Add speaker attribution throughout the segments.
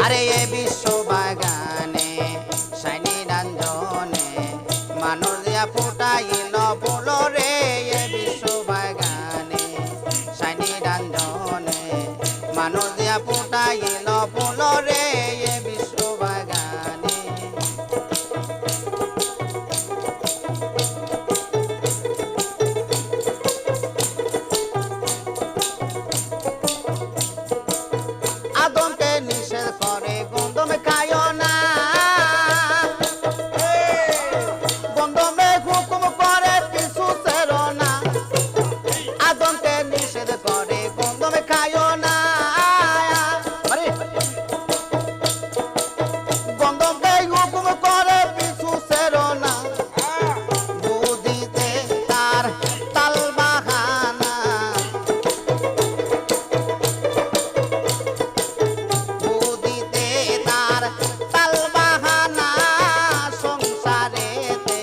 Speaker 1: আরে এ বিশ্ব বাগানে সাইনি রঞ্জনে মানুষ দিয়া ফুটাইল ফুল রে এ বিশ্ব বাগানে সাইনি রঞ্জনে মানুষ দিয়া ফুটাইল ফুল রে এ বিশ্ব বাগানে আদমকে নিষেধ করে গন্ধম খায়ো না গন্ধমে হুকুম করে পিছু ছেড়ো না আদমকে নিষেধ করে গন্ধম খায়ো না গন্ধমকে হুকুম করে পিছু ছেড়ো না বুদ্ধিতে তার তাল বাহানা বুদ্ধিতে তার তাল বাহানা সংসারেতে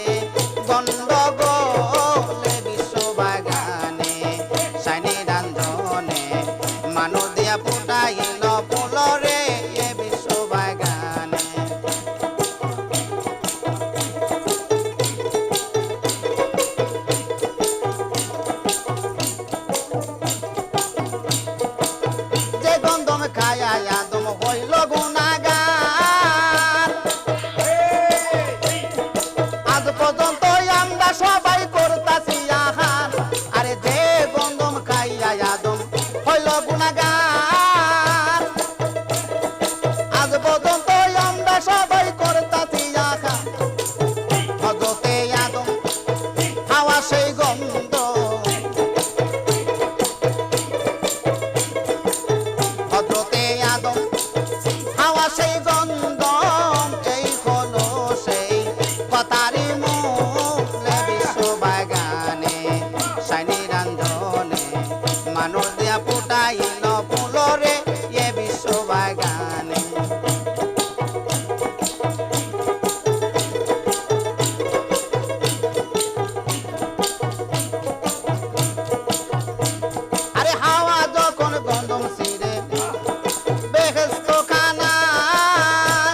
Speaker 1: গন্ডগোলে বিশ্ব বাগানে সাইনি রঞ্জনে মানুষ দিয়া ফুটাইল ফুল রে এ বিশ্ব বাগানে যে গন্ধম খায়া আদম হইল গুনাহগার আজ পর্যন্ত আমরা সবাই করতাছি আহার আরে যে গন্ধম খাইয়া আদম হইল গুনাহগার আজ পর্যন্ত আমরা সবাই করতাছি আহার হযরতে আদম হাওয়া সেই গন্ধ হযরতে আদম হাওয়া সেই গন্ধ এই হলো সেই কথারি মূলে বিশ্ব বাগানে সাইনি রঞ্জনে মানুষ দিয়া ফুটাইল ফুল রে এ বিশ্ব বাগানে আরে হাওয়া যখন গন্ধম ছিঁড়ে বেহেশত খানায়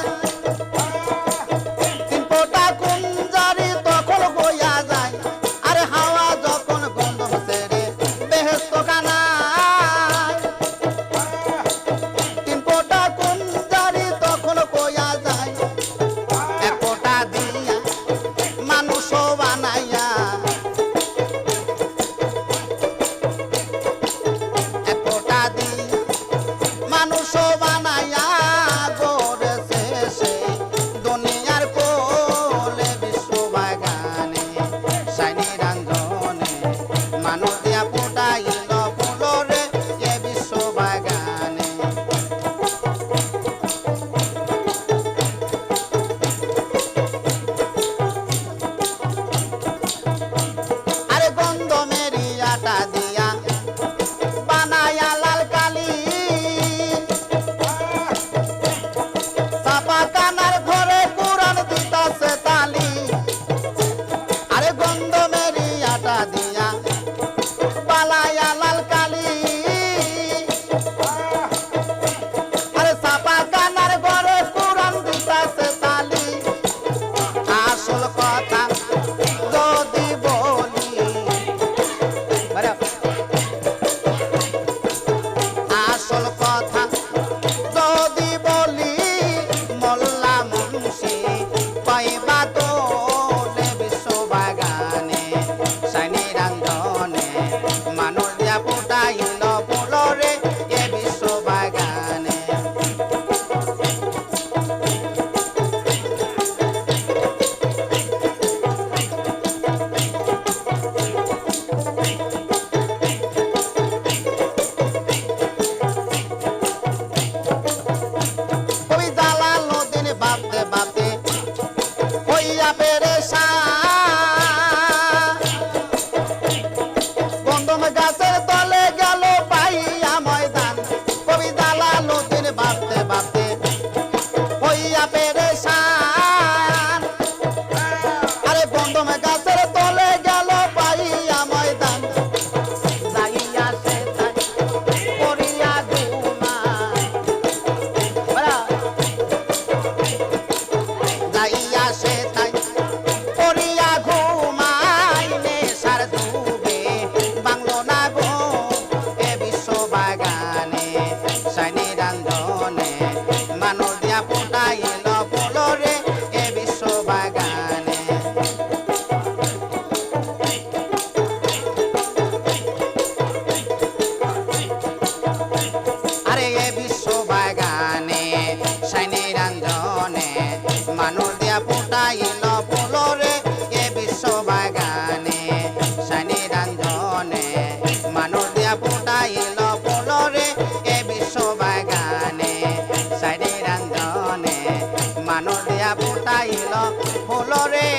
Speaker 1: মানুষ দিয়া ফুটাইল ফুলরে